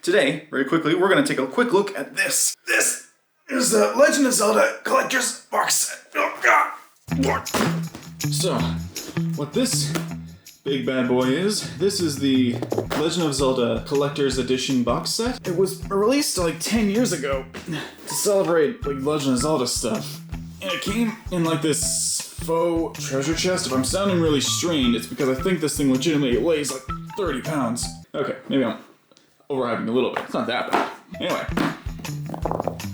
Today, very quickly, we're going to take a quick look at this. This is the Legend of Zelda Collector's Box Set. Oh, God. So, what this big bad boy is, this is the Legend of Zelda Collector's Edition box set. It was released like 10 years ago to celebrate like Legend of Zelda stuff. And it came in like this faux treasure chest. If I'm sounding really strained, it's because I think this thing legitimately weighs like 30 pounds. Okay, maybe I'm overhyping a little bit. It's not that bad. Anyway,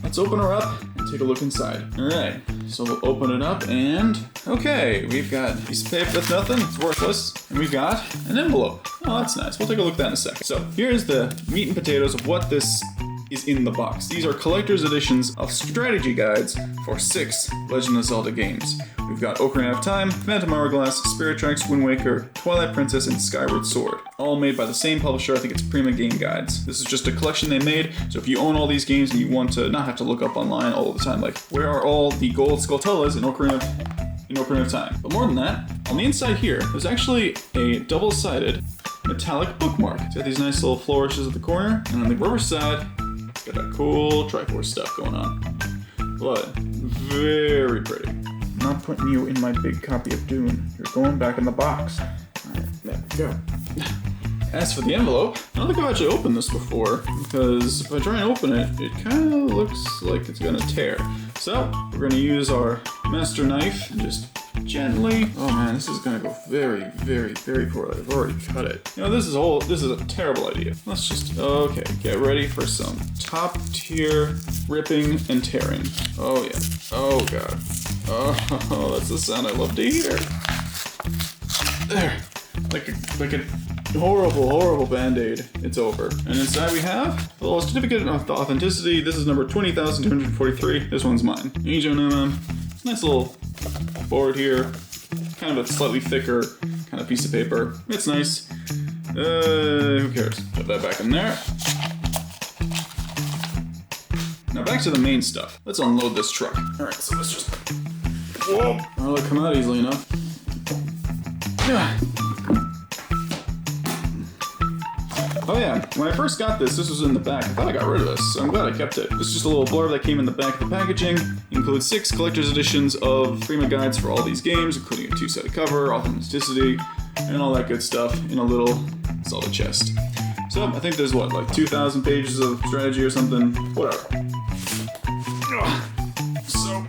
let's open her up and take a look inside. Alright, so we'll open it up and... okay, we've got a piece of paper that's nothing, it's worthless. And we've got an envelope. Oh, that's nice. We'll take a look at that in a second. So, here's the meat and potatoes of what this is in the box. These are collector's editions of strategy guides for 6 Legend of Zelda games. We've got Ocarina of Time, Phantom Hourglass, Spirit Tracks, Wind Waker, Twilight Princess, and Skyward Sword. All made by the same publisher, I think it's Prima Game Guides. This is just a collection they made, so if you own all these games and you want to not have to look up online all the time, like, where are all the gold Skulltulas in Ocarina of Time? But more than that, on the inside here, there's actually a double-sided metallic bookmark. It's got these nice little flourishes at the corner, and on the rubber side, got that cool Triforce stuff going on. Love it. Very pretty. I'm not putting you in my big copy of Dune. You're going back in the box. Alright, there we go. As for the envelope, I don't think I've actually opened this before, because if I try and open it, it kind of looks like it's gonna tear. So, we're gonna use our master knife and just gently... oh man, this is gonna go very, very, very poorly. I've already cut it. You know, this is a terrible idea. Let's just... okay, get ready for some top tier ripping and tearing. Oh yeah. Oh god. Oh, that's the sound I love to hear. There. Like a horrible, horrible band-aid. It's over. And inside we have a little certificate of authenticity. This is number 20,243. This one's mine. Ajo. Nice little board here. Kind of a slightly thicker kind of piece of paper. It's nice. Who cares? Put that back in there. Now back to the main stuff. Let's unload this truck. Alright, so let's just... whoa! Well, it'll come out easily enough. Oh yeah, when I first got this was in the back. I thought I got rid of this, so I'm glad I kept it. This is just a little blurb that came in the back of the packaging. It includes 6 collector's editions of Prima guides for all these games, including a 2-sided cover, authenticity, and all that good stuff in a little Zelda chest. So, I think there's what, like 2,000 pages of strategy or something? Whatever. So,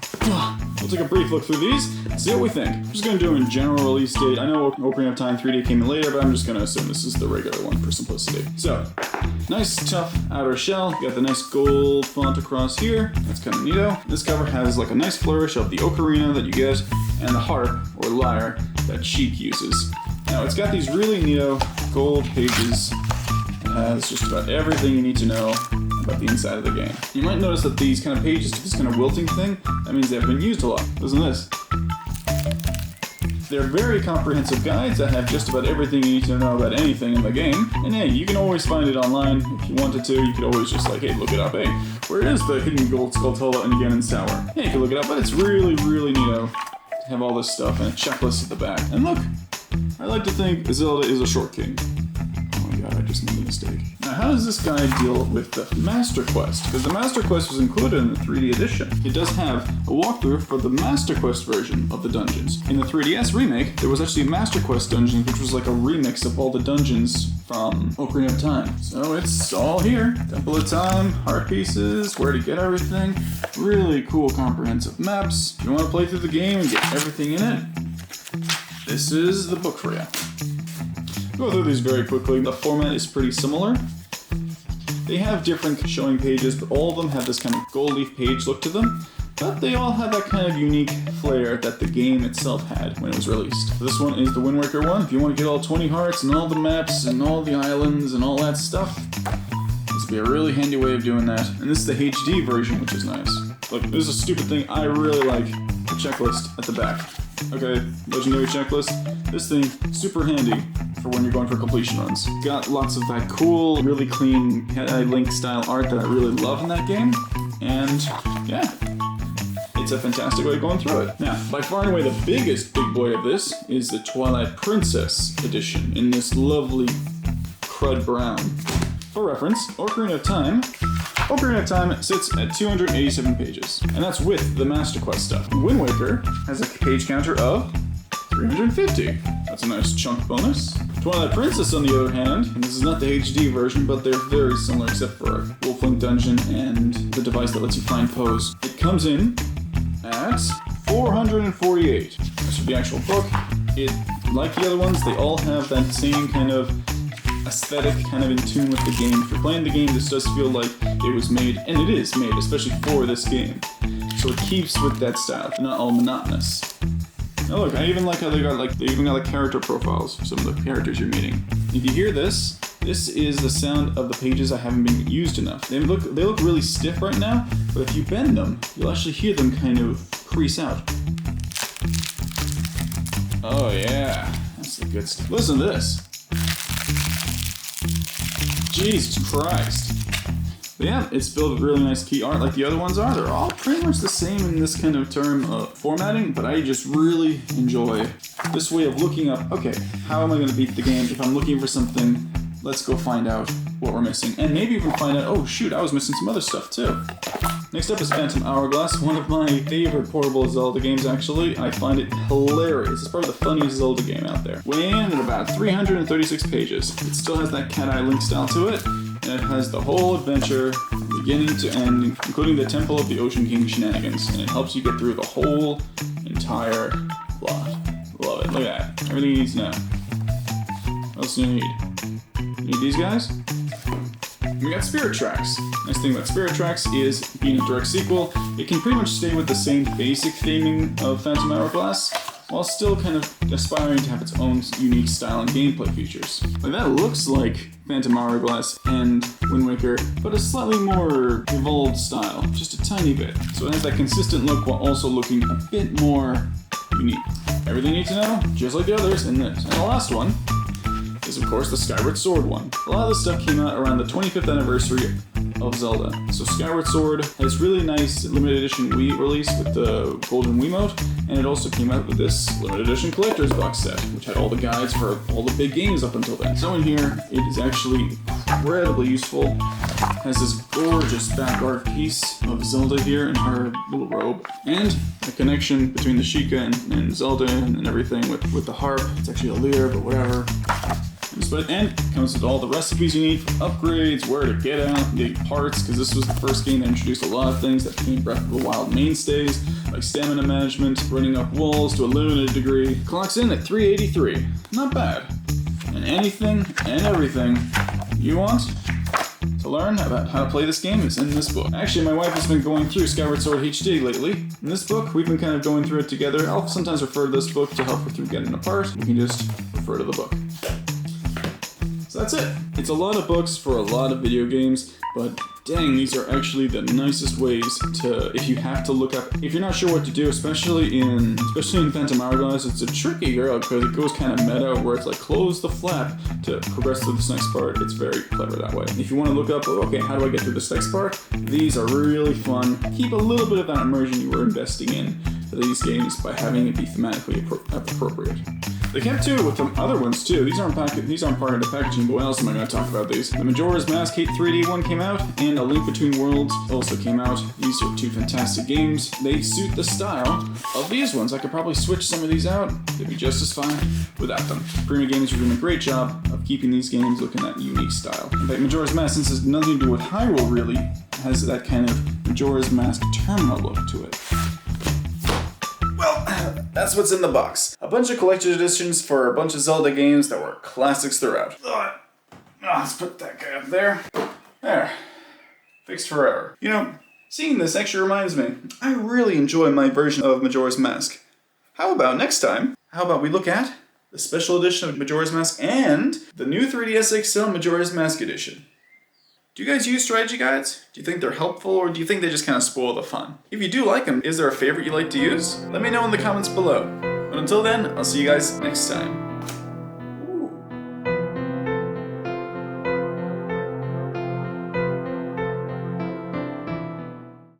we'll take a brief look through these, see what we think. I'm just going to do a general release date. I know Ocarina of Time 3D came in later, but I'm just going to assume this is the regular one for simplicity. So, nice tough outer shell. You got the nice gold font across here. That's kind of neato. This cover has like a nice flourish of the ocarina that you get and the harp or lyre that Sheik uses. Now, it's got these really neato gold pages. It has just about everything you need to know about the inside of the game. You might notice that these kind of pages do this kind of wilting thing. That means they've been used a lot. Listen to this. They're very comprehensive guides that have just about everything you need to know about anything in the game. And hey, you can always find it online if you wanted to. You could always just like, hey, look it up. Hey, where is the hidden gold Skulltula and Ganon's Tower? Hey, you can look it up, but it's really, really neato to have all this stuff and a checklist at the back. And look, I like to think Zelda is a short king. God, I just made a mistake. Now, how does this guy deal with the Master Quest? Because the Master Quest was included in the 3D edition. It does have a walkthrough for the Master Quest version of the dungeons. In the 3DS remake, there was actually a Master Quest dungeon, which was like a remix of all the dungeons from Ocarina of Time. So it's all here. Temple of Time, heart pieces, where to get everything. Really cool comprehensive maps. If you want to play through the game and get everything in it, this is the book for you. Go through these very quickly. The format is pretty similar. They have different showing pages, but all of them have this kind of gold leaf page look to them. But they all have that kind of unique flair that the game itself had when it was released. This one is the Wind Waker one. If you want to get all 20 hearts and all the maps and all the islands and all that stuff, this would be a really handy way of doing that. And this is the HD version, which is nice. Look, this is a stupid thing. I really like the checklist at the back. Okay, legendary checklist. This thing, super handy for when you're going for completion runs. Got lots of that cool, really clean Link style art that I really love in that game. And yeah, it's a fantastic way of going through it. Now, by far and away the biggest big boy of this is the Twilight Princess edition in this lovely crud brown. For reference, Ocarina of Time sits at 287 pages, and that's with the Master Quest stuff. Wind Waker has a page counter of 350. That's a nice chunk bonus. Twilight Princess, on the other hand, and this is not the HD version, but they're very similar except for Wolflink Dungeon and the device that lets you find pose. It comes in at 448. As for the actual book, like the other ones, they all have that same kind of aesthetic, kind of in tune with the game. If you're playing the game, this does feel like it was made, and it is made, especially for this game. So it keeps with that style. They're not all monotonous. Oh look, I even like how they even got character profiles for some of the characters you're meeting. If you hear this, this is the sound of the pages that haven't been used enough. They look really stiff right now, but if you bend them, you'll actually hear them kind of crease out. Oh yeah, that's the good stuff. Listen to this. Jesus Christ. But yeah, it's filled with really nice key art like the other ones are. They're all pretty much the same in this kind of term of formatting, but I just really enjoy this way of looking up, okay, how am I going to beat the game? If I'm looking for something, let's go find out what we're missing. And maybe even find out, oh shoot, I was missing some other stuff too. Next up is Phantom Hourglass, one of my favorite portable Zelda games actually. I find it hilarious. It's probably the funniest Zelda game out there. Weighing in at about 336 pages. It still has that cat eye link style to it, and it has the whole adventure, beginning to end, including the Temple of the Ocean King shenanigans, and it helps you get through the whole entire plot. Love it. Look at that. Everything you need to know. What else do you need? You need these guys? We got Spirit Tracks. Nice thing about Spirit Tracks is, being a direct sequel, it can pretty much stay with the same basic theming of Phantom Hourglass, while still kind of aspiring to have its own unique style and gameplay features. Like that looks like Phantom Hourglass and Wind Waker, but a slightly more evolved style, just a tiny bit. So it has that consistent look while also looking a bit more unique. Everything you need to know, just like the others in this. And the last one is of course the Skyward Sword one. A lot of this stuff came out around the 25th anniversary of Zelda. So Skyward Sword has really nice limited edition Wii release with the golden Wiimote, and it also came out with this limited edition collector's box set, which had all the guides for all the big games up until then. So in here, it is actually incredibly useful. It has this gorgeous back art piece of Zelda here in her little robe, and a connection between the Sheikah and Zelda and everything with the harp. It's actually a lyre, but whatever. And it comes with all the recipes you need for upgrades, where to get out, the parts, because this was the first game that introduced a lot of things that became Breath of the Wild mainstays, like stamina management, running up walls to a limited degree. Clocks in at 383. Not bad. And anything and everything you want to learn about how to play this game is in this book. Actually, my wife has been going through Skyward Sword HD lately. In this book, we've been kind of going through it together. I'll sometimes refer to this book to help her through getting it apart. You can just refer to the book. So that's it. It's a lot of books for a lot of video games, but dang, these are actually the nicest ways to, if you have to look up, if you're not sure what to do, especially in Phantom Hourglass, it's a tricky girl because it goes kind of meta where it's like close the flap to progress to this next part. It's very clever that way. If you want to look up, okay, how do I get through this next part? These are really fun. Keep a little bit of that immersion you were investing in for these games by having it be thematically appropriate. They kept to it with some other ones too. These aren't part of the packaging, but what else am I going to talk about these? The Majora's Mask 8 3D one came out, and A Link Between Worlds also came out. These are two fantastic games. They suit the style of these ones. I could probably switch some of these out. They'd be just as fine without them. Prima Games are doing a great job of keeping these games looking at unique style. In fact, Majora's Mask, since it has nothing to do with Hyrule really, has that kind of Majora's Mask terminal look to it. That's what's in the box. A bunch of collector's editions for a bunch of Zelda games that were classics throughout. Let's put that guy up there. There. Fixed forever. You know, seeing this actually reminds me, I really enjoy my version of Majora's Mask. How about next time? How about we look at the special edition of Majora's Mask and the new 3DS XL Majora's Mask edition. Do you guys use strategy guides? Do you think they're helpful, or do you think they just kind of spoil the fun? If you do like them, is there a favorite you like to use? Let me know in the comments below. But until then, I'll see you guys next time.